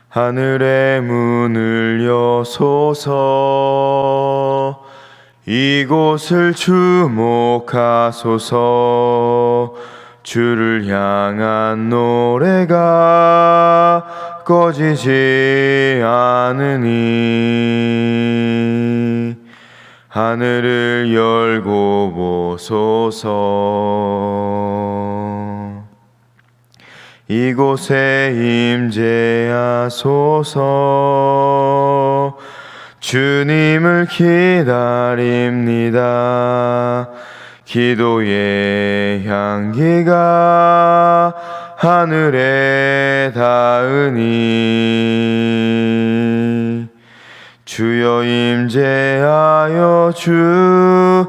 하늘의 문을 여소서. 이곳을 주목하소서. 주를 향한 노래가 꺼지지 않으니 하늘을 열고 보소서. 이곳에 임재하소서. 주님을 기다립니다. 기도의 향기가 하늘에 닿으니 주여 임재하여 주소서.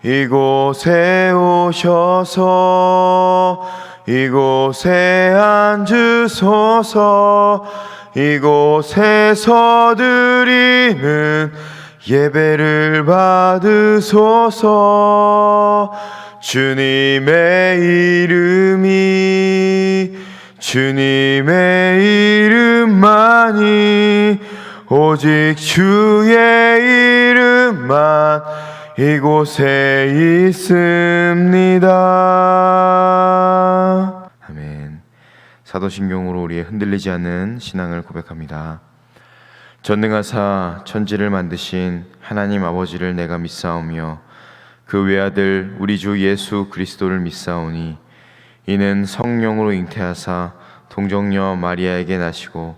이곳에 오셔서 이곳에 앉으소서. 이곳에서 드리는 예배를 받으소서. 주님의 이름만이 오직 주의 이름만 이곳에 있습니다. 아멘. 사도신경으로 우리의 흔들리지 않는 신앙을 고백합니다. 전능하사 천지를 만드신 하나님 아버지를 내가 믿사오며 그 외아들 우리 주 예수 그리스도를 믿사오니 이는 성령으로 잉태하사 동정녀 마리아에게 나시고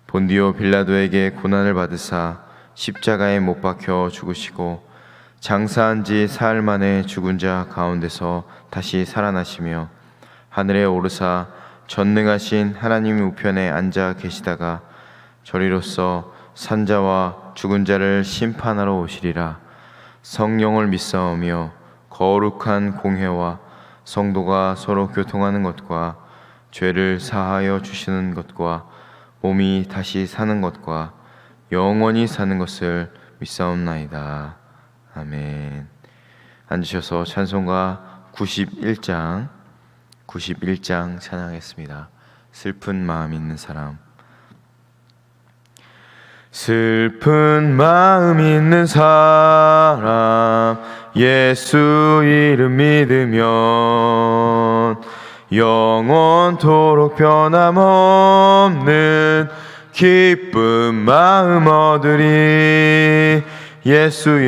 본디오 빌라도에게 고난을 받으사 십자가에 못 박혀 죽으시고 장사한 지 사흘 만에 죽은 자 가운데서 다시 살아나시며 하늘에 오르사 전능하신 하나님의 우편에 앉아 계시다가 저리로서 산자와 죽은 자를 심판하러 오시리라. 성령을 믿사오며 거룩한 공회와 성도가 서로 교통하는 것과 죄를 사하여 주시는 것과 몸이 다시 사는 것과 영원히 사는 것을 믿사옵나이다. 아멘. 앉으셔서 찬송가 91장 찬양하겠습니다. 슬픈 마음 있는 사람. 슬픈 마음 있는 사람 예수 이름 믿으면 영원토록 변함없는 기쁜 마음 얻으리. 예수의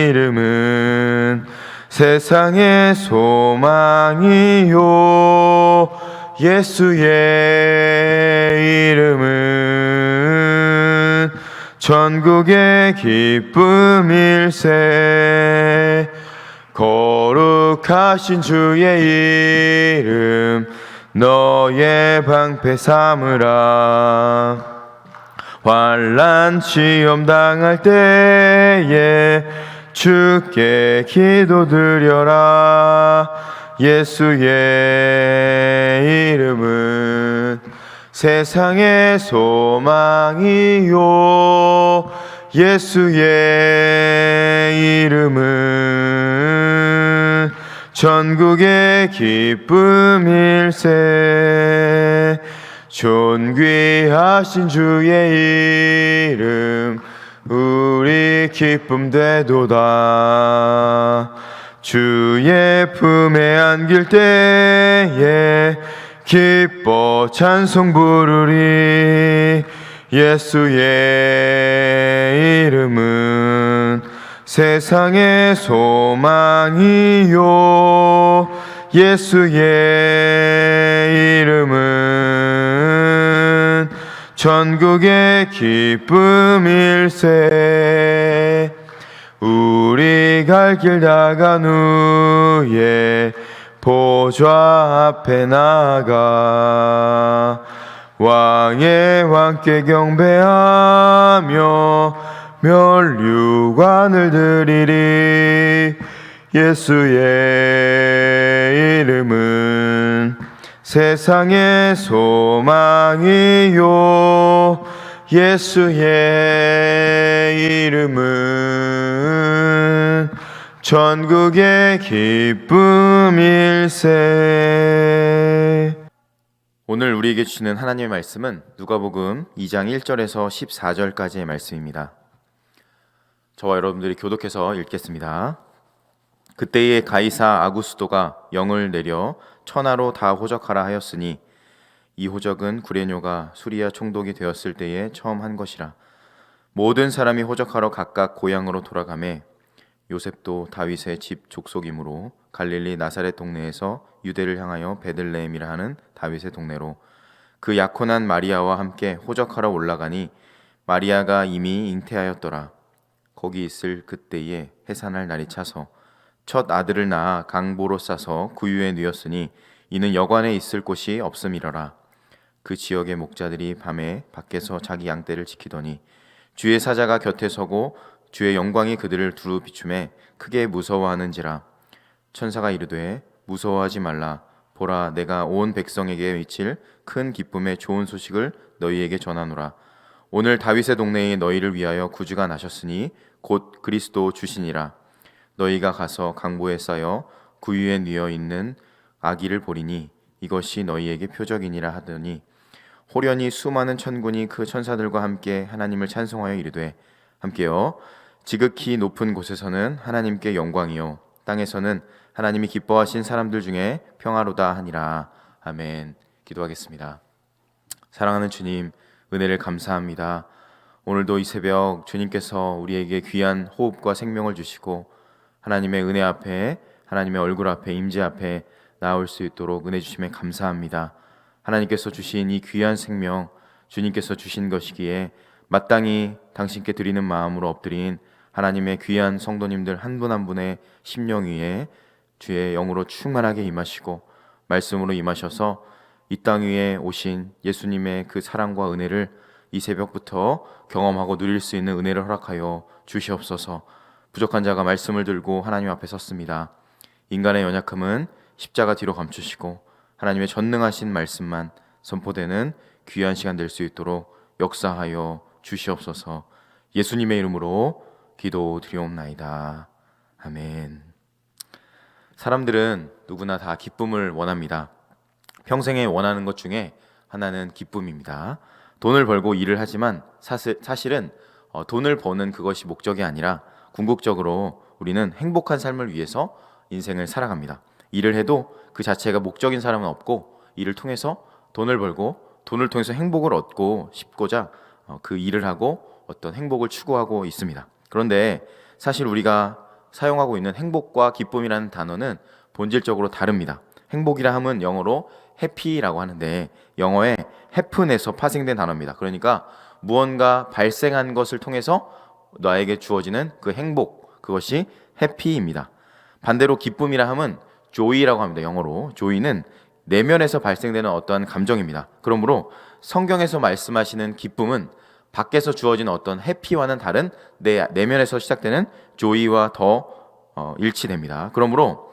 이름은 세상의 소망이요. 예수의 이름은 전국의 기쁨일세. 거룩하신 주의 이름 너의 방패 삼으라. 환난 시험 당할 때에 주께 기도드려라. 예수의 이름은 세상의 소망이요. 예수의 이름은 전국의 기쁨일세. 존귀하신 주의 이름 우리 기쁨 되도다. 주의 품에 안길 때에 기뻐 찬송 부르리. 예수의 이름은 세상의 소망이요. 예수의 이름은 전국의 기쁨일세. 우리 갈 길 다간 후에 보좌 앞에 나가 왕의 왕께 경배하며 면류관을 드리리. 예수의 이름은 세상의 소망이요. 예수의 이름은 천국의 기쁨일세. 오늘 우리에게 주시는 하나님의 말씀은 누가복음 2장 1절에서 14절까지의 말씀입니다. 저와 여러분들이 교독해서 읽겠습니다. 그때에 가이사 아구스도가 영을 내려 천하로 다 호적하라 하였으니 이 호적은 구레뇨가 수리아 총독이 되었을 때에 처음 한 것이라. 모든 사람이 호적하러 각각 고향으로 돌아가매 요셉도 다윗의 집 족속이므로 갈릴리 나사렛 동네에서 유대를 향하여 베들레헴이라 하는 다윗의 동네로 그 약혼한 마리아와 함께 호적하러 올라가니 마리아가 이미 잉태하였더라. 거기 있을 그때에 해산할 날이 차서 첫 아들을 낳아 강보로 싸서 구유에 누였으니 이는 여관에 있을 곳이 없음이러라. 그 지역의 목자들이 밤에 밖에서 자기 양떼를 지키더니 주의 사자가 곁에 서고 주의 영광이 그들을 두루 비추매 크게 무서워하는지라. 천사가 이르되 무서워하지 말라. 보라, 내가 온 백성에게 미칠 큰 기쁨의 좋은 소식을 너희에게 전하노라. 오늘 다윗의 동네에 너희를 위하여 구주가 나셨으니 곧 그리스도 주시니라. 너희가 가서 강보에 쌓여 구유에 뉘어 있는 아기를 보리니 이것이 너희에게 표적이니라 하더니 호련히 수많은 천군이 그 천사들과 함께 하나님을 찬송하여 이르되 함께요 지극히 높은 곳에서는 하나님께 영광이요 땅에서는 하나님이 기뻐하신 사람들 중에 평화로다 하니라. 아멘. 기도하겠습니다. 사랑하는 주님, 은혜를 감사합니다. 오늘도 이 새벽 주님께서 우리에게 귀한 호흡과 생명을 주시고 하나님의 은혜 앞에, 하나님의 얼굴 앞에, 임재 앞에 나올 수 있도록 은혜 주심에 감사합니다. 하나님께서 주신 이 귀한 생명, 주님께서 주신 것이기에 마땅히 당신께 드리는 마음으로 엎드린 하나님의 귀한 성도님들 한 분 한 분의 심령 위에 주의 영으로 충만하게 임하시고 말씀으로 임하셔서 이 땅 위에 오신 예수님의 그 사랑과 은혜를 이 새벽부터 경험하고 누릴 수 있는 은혜를 허락하여 주시옵소서. 부족한 자가 말씀을 들고 하나님 앞에 섰습니다. 인간의 연약함은 십자가 뒤로 감추시고 하나님의 전능하신 말씀만 선포되는 귀한 시간 될 수 있도록 역사하여 주시옵소서. 예수님의 이름으로 기도드리옵나이다. 아멘. 사람들은 누구나 다 기쁨을 원합니다. 평생에 원하는 것 중에 하나는 기쁨입니다. 돈을 벌고 일을 하지만 사실은 돈을 버는 그것이 목적이 아니라 궁극적으로 우리는 행복한 삶을 위해서 인생을 살아갑니다. 일을 해도 그 자체가 목적인 사람은 없고 일을 통해서 돈을 벌고 돈을 통해서 행복을 얻고 싶고자 그 일을 하고 어떤 행복을 추구하고 있습니다. 그런데 사실 우리가 사용하고 있는 행복과 기쁨이라는 단어는 본질적으로 다릅니다. 행복이라 함은 영어로 해피라고 하는데 영어의 해픈에서 파생된 단어입니다. 그러니까 무언가 발생한 것을 통해서 나에게 주어지는 그 행복, 그것이 해피입니다. 반대로 기쁨이라 함은 joy라고 합니다. 영어로 joy는 내면에서 발생되는 어떠한 감정입니다. 그러므로 성경에서 말씀하시는 기쁨은 밖에서 주어지는 어떤 해피와는 다른 내 내면에서 시작되는 joy와 더 일치됩니다. 그러므로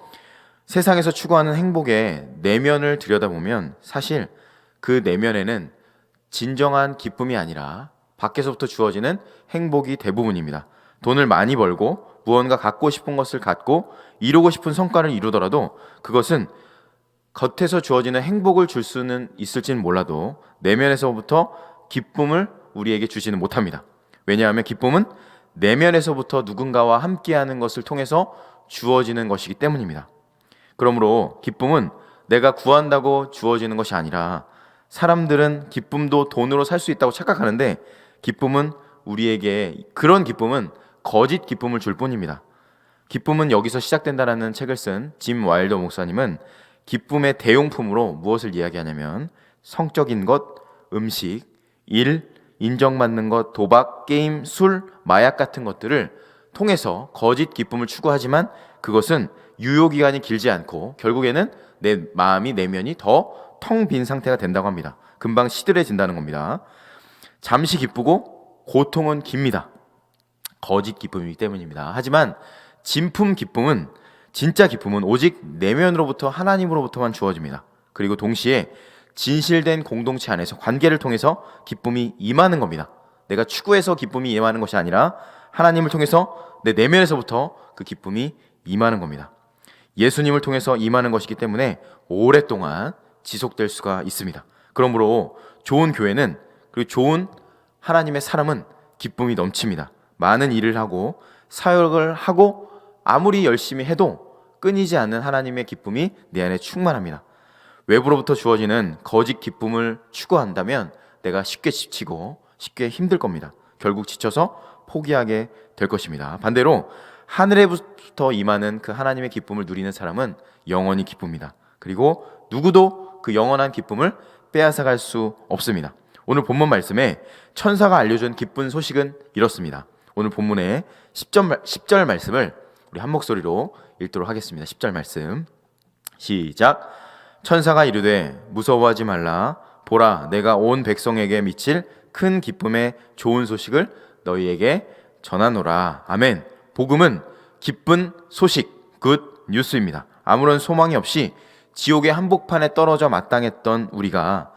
세상에서 추구하는 행복의 내면을 들여다보면 사실 그 내면에는 진정한 기쁨이 아니라 밖에서부터 주어지는 행복이 대부분입니다. 돈을 많이 벌고 무언가 갖고 싶은 것을 갖고 이루고 싶은 성과를 이루더라도 그것은 겉에서 주어지는 행복을 줄 수는 있을지는 몰라도 내면에서부터 기쁨을 우리에게 주지는 못합니다. 왜냐하면 기쁨은 내면에서부터 누군가와 함께하는 것을 통해서 주어지는 것이기 때문입니다. 그러므로 기쁨은 내가 구한다고 주어지는 것이 아니라 사람들은 기쁨도 돈으로 살 수 있다고 착각하는데 기쁨은 우리에게 그런 기쁨은 거짓 기쁨을 줄 뿐입니다. 기쁨은 여기서 시작된다라는 책을 쓴 짐 와일더 목사님은 기쁨의 대용품으로 무엇을 이야기하냐면 성적인 것, 음식, 일, 인정받는 것, 도박, 게임, 술, 마약 같은 것들을 통해서 거짓 기쁨을 추구하지만 그것은 유효기간이 길지 않고 결국에는 내 마음이 내면이 더 텅 빈 상태가 된다고 합니다. 금방 시들해진다는 겁니다. 잠시 기쁘고 고통은 깁니다. 거짓 기쁨이기 때문입니다. 하지만 진품 기쁨은 진짜 기쁨은 오직 내면으로부터 하나님으로부터만 주어집니다. 그리고 동시에 진실된 공동체 안에서 관계를 통해서 기쁨이 임하는 겁니다. 내가 추구해서 기쁨이 임하는 것이 아니라 하나님을 통해서 내 내면에서부터 그 기쁨이 임하는 겁니다. 예수님을 통해서 임하는 것이기 때문에 오랫동안 지속될 수가 있습니다. 그러므로 좋은 교회는, 그리고 좋은 하나님의 사람은 기쁨이 넘칩니다. 많은 일을 하고 사역을 하고 아무리 열심히 해도 끊이지 않는 하나님의 기쁨이 내 안에 충만합니다. 외부로부터 주어지는 거짓 기쁨을 추구한다면 내가 쉽게 지치고 쉽게 힘들 겁니다. 결국 지쳐서 포기하게 될 것입니다. 반대로 하늘에부터 임하는 그 하나님의 기쁨을 누리는 사람은 영원히 기쁩니다. 그리고 누구도 그 영원한 기쁨을 빼앗아갈 수 없습니다. 오늘 본문 말씀에 천사가 알려준 기쁜 소식은 이렇습니다. 오늘 본문의 10절 말씀을 우리 한 목소리로 읽도록 하겠습니다. 10절 말씀 시작. 천사가 이르되 무서워하지 말라. 보라, 내가 온 백성에게 미칠 큰 기쁨의 좋은 소식을 너희에게 전하노라. 아멘. 복음은 기쁜 소식, 굿 뉴스입니다. 아무런 소망이 없이 지옥의 한복판에 떨어져 마땅했던 우리가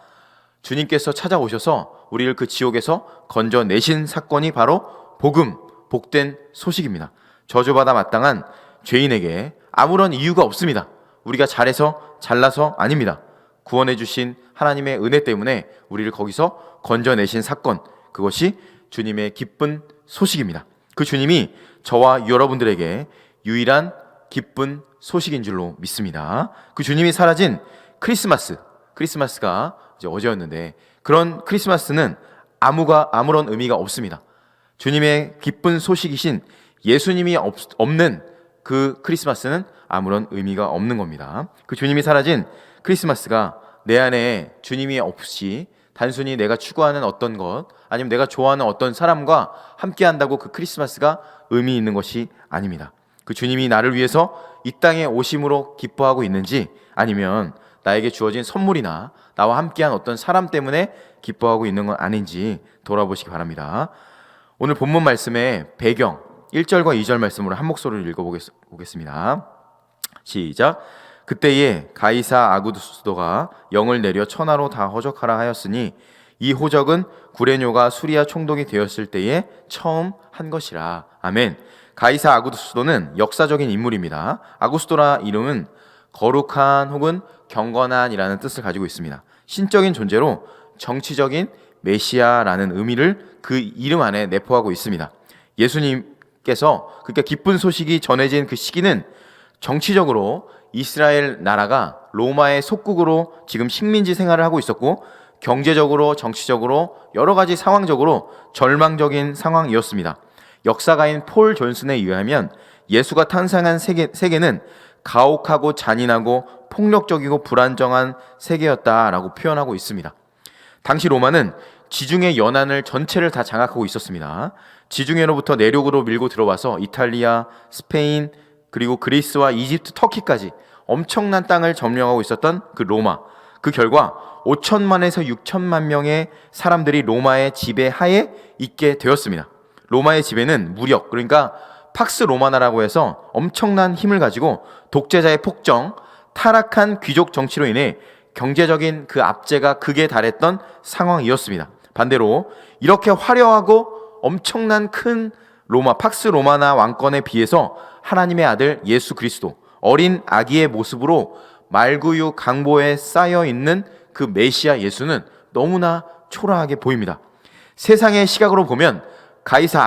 주님께서 찾아오셔서 우리를 그 지옥에서 건져내신 사건이 바로 복음, 복된 소식입니다. 저주받아 마땅한 죄인에게 아무런 이유가 없습니다. 우리가 잘해서 잘나서 아닙니다. 구원해 주신 하나님의 은혜 때문에 우리를 거기서 건져내신 사건, 그것이 주님의 기쁜 소식입니다. 그 주님이 저와 여러분들에게 유일한 기쁜 소식인 줄로 믿습니다. 그 주님이 사라진 크리스마스가 이제 어제였는데, 그런 크리스마스는 아무런 의미가 없습니다. 주님의 기쁜 소식이신 예수님이 없는 그 크리스마스는 아무런 의미가 없는 겁니다. 그 주님이 사라진 크리스마스가 내 안에 주님이 없이 단순히 내가 추구하는 어떤 것, 아니면 내가 좋아하는 어떤 사람과 함께 한다고 그 크리스마스가 의미 있는 것이 아닙니다. 그 주님이 나를 위해서 이 땅에 오심으로 기뻐하고 있는지, 아니면 나에게 주어진 선물이나 나와 함께한 어떤 사람 때문에 기뻐하고 있는 건 아닌지 돌아보시기 바랍니다. 오늘 본문 말씀의 배경 1절과 2절 말씀으로 한 목소리를 읽어보겠습니다. 시작. 그때에 가이사 아구스도가 영을 내려 천하로 다 허적하라 하였으니 이 호적은 구레뇨가 수리아 총독이 되었을 때에 처음 한 것이라. 아멘. 가이사 아구스도는 역사적인 인물입니다. 아구스도라 이름은 거룩한 혹은 경건한이라는 뜻을 가지고 있습니다. 신적인 존재로 정치적인 메시아라는 의미를 그 이름 안에 내포하고 있습니다. 예수님께서, 그러니까 기쁜 소식이 전해진 그 시기는 정치적으로 이스라엘 나라가 로마의 속국으로 지금 식민지 생활을 하고 있었고, 경제적으로, 정치적으로, 여러 가지 상황적으로 절망적인 상황이었습니다. 역사가인 폴 존슨에 의하면 예수가 탄생한 세계는 가혹하고 잔인하고 폭력적이고 불안정한 세계였다라고 표현하고 있습니다. 당시 로마는 지중해 연안을 전체를 다 장악하고 있었습니다. 지중해로부터 내륙으로 밀고 들어와서 이탈리아, 스페인, 그리고 그리스와 이집트, 터키까지 엄청난 땅을 점령하고 있었던 그 로마. 그 결과 5천만에서 6천만 명의 사람들이 로마의 지배하에 있게 되었습니다. 로마의 지배는 무력, 그러니까 팍스 로마나라고 해서 엄청난 힘을 가지고 독재자의 폭정, 타락한 귀족 정치로 인해 경제적인 그 압제가 극에 달했던 상황이었습니다. 반대로 이렇게 화려하고 엄청난 큰 로마, 팍스 로마나 왕권에 비해서 하나님의 아들 예수 그리스도, 어린 아기의 모습으로 말구유 강보에 쌓여 있는 그 메시아 예수는 너무나 초라하게 보입니다. 세상의 시각으로 보면 가이사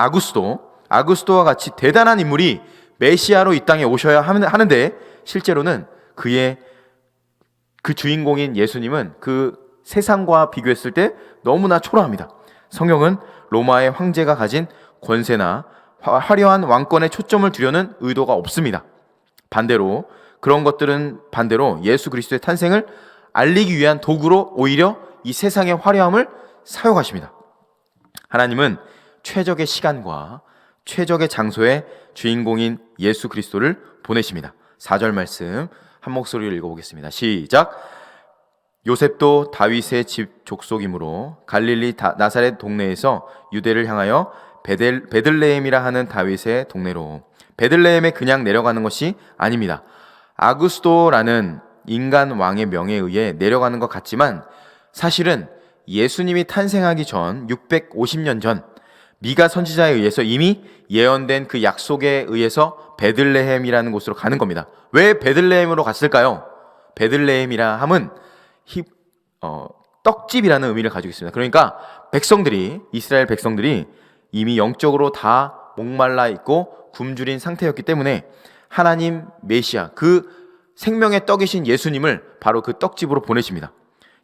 아구스도와 같이 대단한 인물이 메시아로 이 땅에 오셔야 하는데, 실제로는 그 주인공인 예수님은 그 세상과 비교했을 때 너무나 초라합니다. 성경은 로마의 황제가 가진 권세나 화려한 왕권에 초점을 두려는 의도가 없습니다. 반대로 그런 것들은 반대로 예수 그리스도의 탄생을 알리기 위한 도구로 오히려 이 세상의 화려함을 사용하십니다. 하나님은 최적의 시간과 최적의 장소에 주인공인 예수 그리스도를 보내십니다. 4절 말씀 한 목소리로 읽어보겠습니다. 시작. 요셉도 다윗의 집 족속이므로 갈릴리 나사렛 동네에서 유대를 향하여 베들레헴이라 하는 다윗의 동네로. 베들레헴에 그냥 내려가는 것이 아닙니다. 아구스도라는 인간 왕의 명에 의해 내려가는 것 같지만 사실은 예수님이 탄생하기 전 650년 전 미가 선지자에 의해서 이미 예언된 그 약속에 의해서 베들레헴이라는 곳으로 가는 겁니다. 왜 베들레헴으로 갔을까요? 베들레헴이라 함은 떡집이라는 의미를 가지고 있습니다. 그러니까 이스라엘 백성들이 이미 영적으로 다 목말라 있고 굶주린 상태였기 때문에 하나님 메시아, 그 생명의 떡이신 예수님을 바로 그 떡집으로 보내십니다.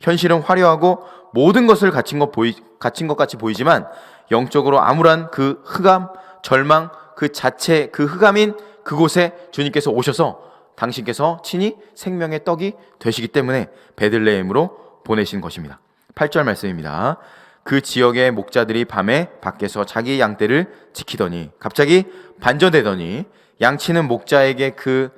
현실은 화려하고 모든 것을 갖춘 것 같이 보이지만 영적으로 암울한 그 흑암, 절망, 그 자체, 그 흑암인 그곳에 주님께서 오셔서 당신께서 친히 생명의 떡이 되시기 때문에 베들레헴으로 보내신 것입니다. 8절 말씀입니다. 그 지역의 목자들이 밤에 밖에서 자기 양떼를 지키더니 갑자기 반전되더니 양치는 목자에게 그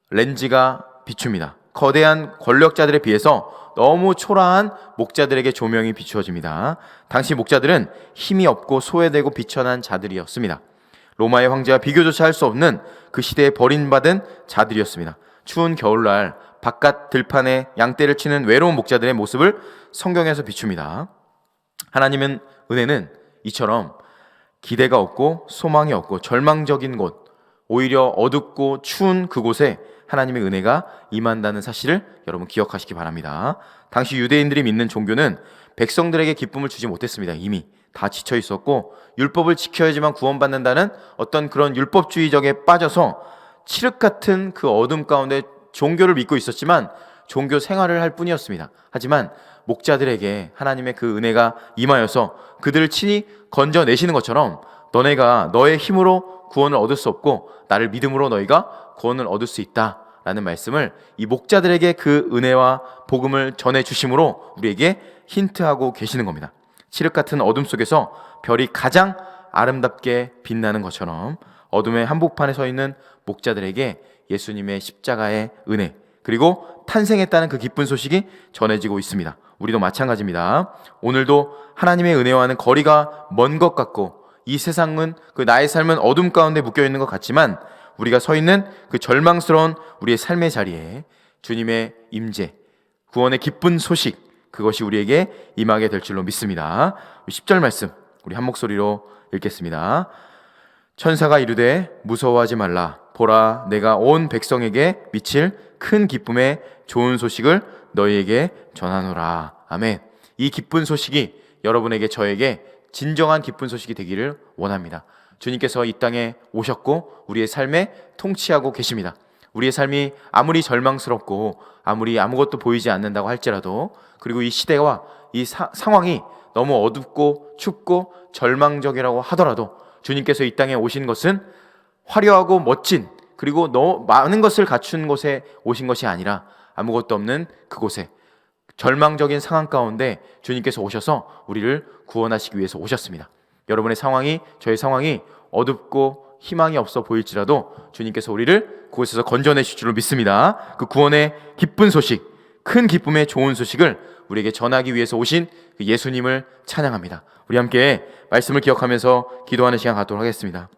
렌즈가 비춥니다. 거대한 권력자들에 비해서 너무 초라한 목자들에게 조명이 비추어집니다. 당시 목자들은 힘이 없고 소외되고 비천한 자들이었습니다. 로마의 황제와 비교조차 할 수 없는 그 시대에 버림받은 자들이었습니다. 추운 겨울날 바깥 들판에 양떼를 치는 외로운 목자들의 모습을 성경에서 비춥니다. 하나님은 은혜는 이처럼 기대가 없고 소망이 없고 절망적인 곳, 오히려 어둡고 추운 그곳에 하나님의 은혜가 임한다는 사실을 여러분 기억하시기 바랍니다. 당시 유대인들이 믿는 종교는 백성들에게 기쁨을 주지 못했습니다. 이미 다 지쳐 있었고 율법을 지켜야지만 구원받는다는 어떤 그런 율법주의적에 빠져서 칠흑 같은 그 어둠 가운데 종교를 믿고 있었지만 종교 생활을 할 뿐이었습니다. 하지만 목자들에게 하나님의 그 은혜가 임하여서 그들을 친히 건져내시는 것처럼 너네가 너의 힘으로 구원을 얻을 수 없고 나를 믿음으로 너희가 구원을 얻을 수 있다라는 말씀을 이 목자들에게 그 은혜와 복음을 전해주심으로 우리에게 힌트하고 계시는 겁니다. 칠흑 같은 어둠 속에서 별이 가장 아름답게 빛나는 것처럼 어둠의 한복판에 서 있는 목자들에게 예수님의 십자가의 은혜 그리고 탄생했다는 그 기쁜 소식이 전해지고 있습니다. 우리도 마찬가지입니다. 오늘도 하나님의 은혜와는 거리가 먼 것 같고 이 세상은 그 나의 삶은 어둠 가운데 묶여 있는 것 같지만 우리가 서 있는 그 절망스러운 우리의 삶의 자리에 주님의 임재, 구원의 기쁜 소식 그것이 우리에게 임하게 될 줄로 믿습니다. 10절 말씀 우리 한 목소리로 읽겠습니다. 천사가 이르되 무서워하지 말라. 보라 내가 온 백성에게 미칠 큰 기쁨의 좋은 소식을 너희에게 전하노라. 아멘. 이 기쁜 소식이 여러분에게 저에게 진정한 기쁜 소식이 되기를 원합니다. 주님께서 이 땅에 오셨고 우리의 삶에 통치하고 계십니다. 우리의 삶이 아무리 절망스럽고 아무리 아무것도 보이지 않는다고 할지라도 그리고 이 시대와 이 상황이 너무 어둡고 춥고 절망적이라고 하더라도 주님께서 이 땅에 오신 것은 화려하고 멋진 그리고 너무 많은 것을 갖춘 곳에 오신 것이 아니라 아무것도 없는 그곳에 절망적인 상황 가운데 주님께서 오셔서 우리를 구원하시기 위해서 오셨습니다. 여러분의 상황이 저의 상황이 어둡고 희망이 없어 보일지라도 주님께서 우리를 그곳에서 건져내실 줄로 믿습니다. 그 구원의 기쁜 소식, 큰 기쁨의 좋은 소식을 우리에게 전하기 위해서 오신 그 예수님을 찬양합니다. 우리 함께 말씀을 기억하면서 기도하는 시간 갖도록 하겠습니다.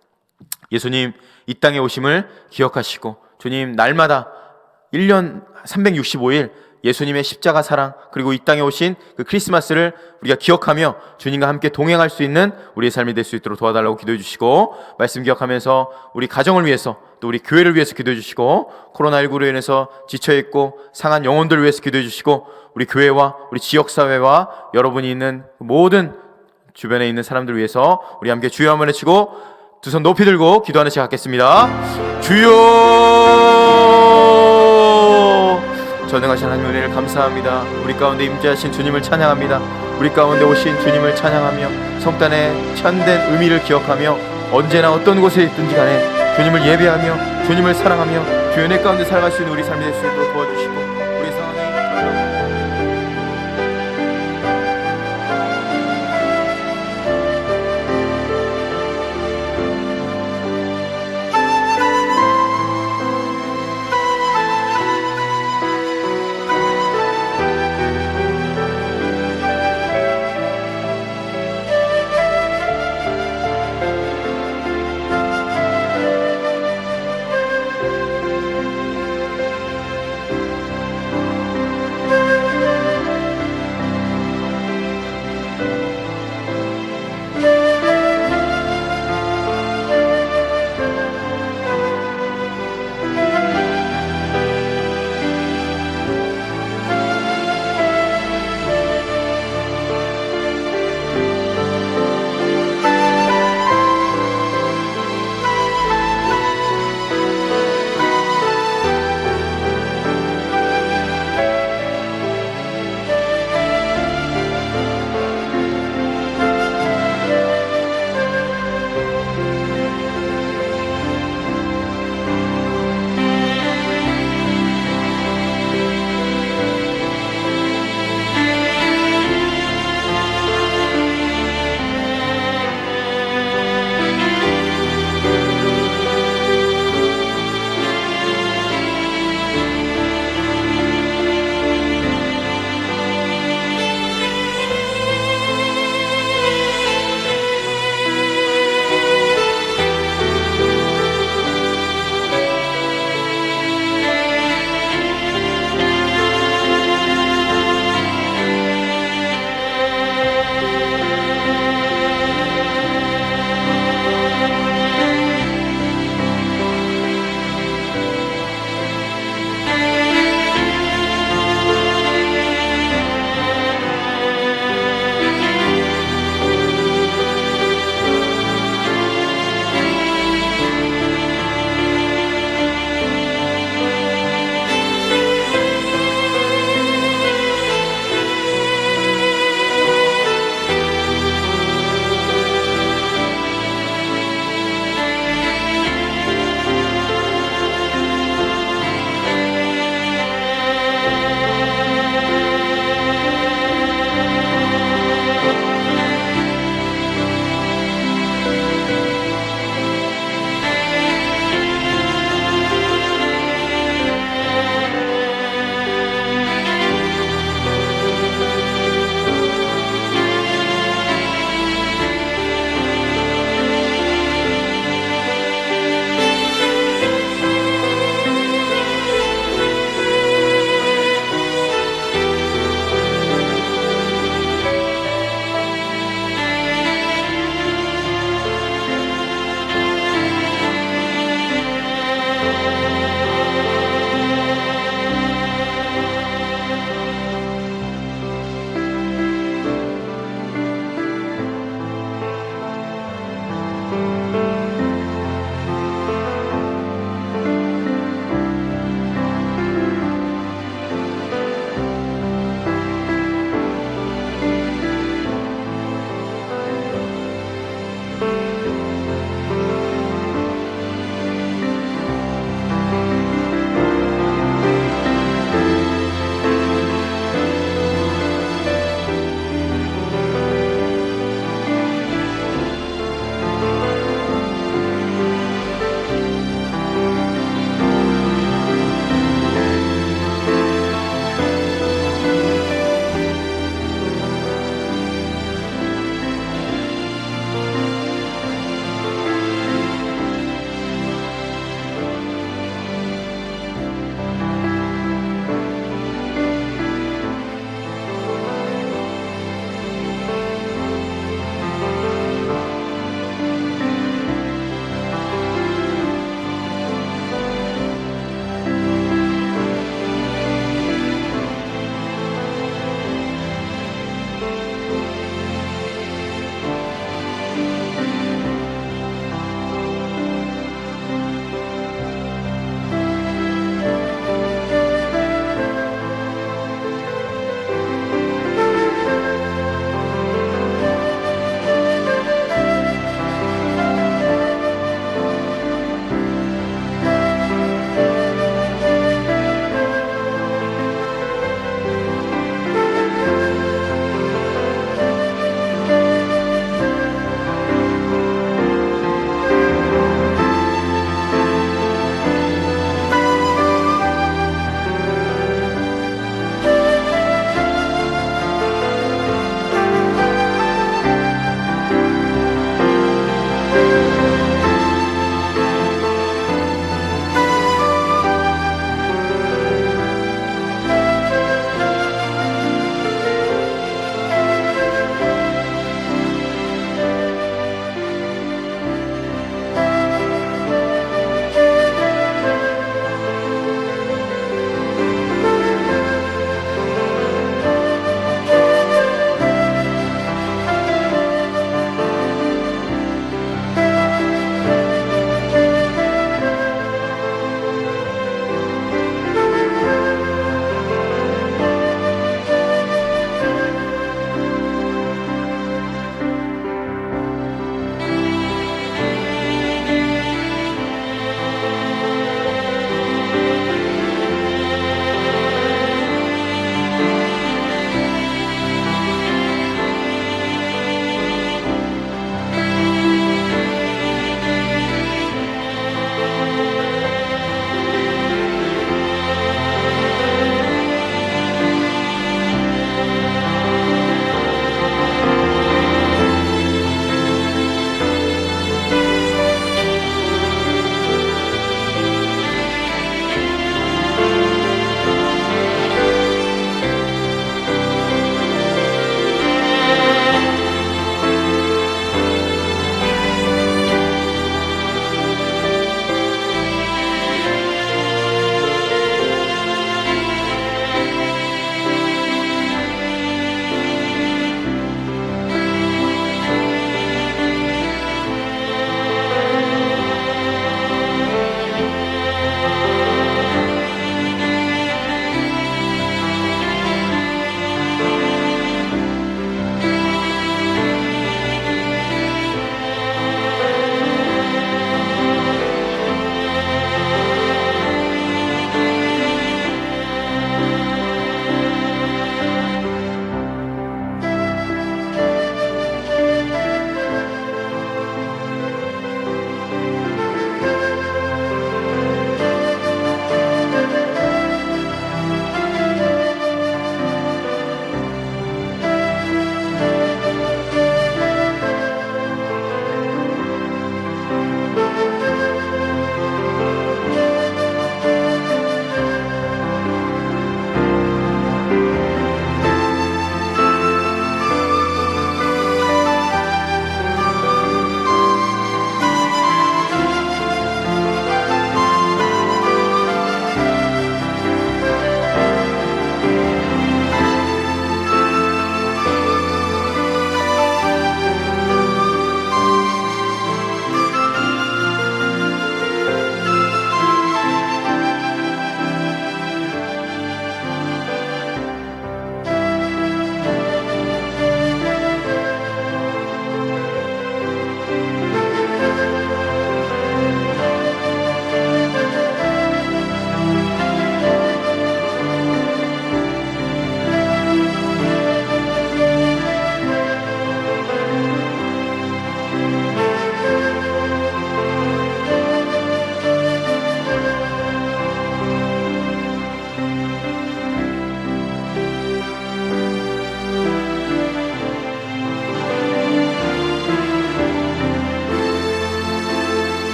예수님 이 땅에 오심을 기억하시고 주님 날마다 1년 365일 예수님의 십자가 사랑 그리고 이 땅에 오신 그 크리스마스를 우리가 기억하며 주님과 함께 동행할 수 있는 우리의 삶이 될 수 있도록 도와달라고 기도해 주시고 말씀 기억하면서 우리 가정을 위해서 또 우리 교회를 위해서 기도해 주시고 코로나19로 인해서 지쳐있고 상한 영혼들을 위해서 기도해 주시고 우리 교회와 우리 지역사회와 여러분이 있는 모든 주변에 있는 사람들을 위해서 우리 함께 주여 한번 외치고 두 손 높이 들고 기도하는 시간 갖겠습니다. 주여 전능하신 하나님 은혜를 감사합니다. 우리 가운데 임재하신 주님을 찬양합니다. 우리 가운데 오신 주님을 찬양하며 성단의 참된 의미를 기억하며 언제나 어떤 곳에 있든지 간에 주님을 예배하며 주님을 사랑하며 주의 은혜 가운데 살아갈 수 있는 우리 삶이 될 수 있도록 도와주시고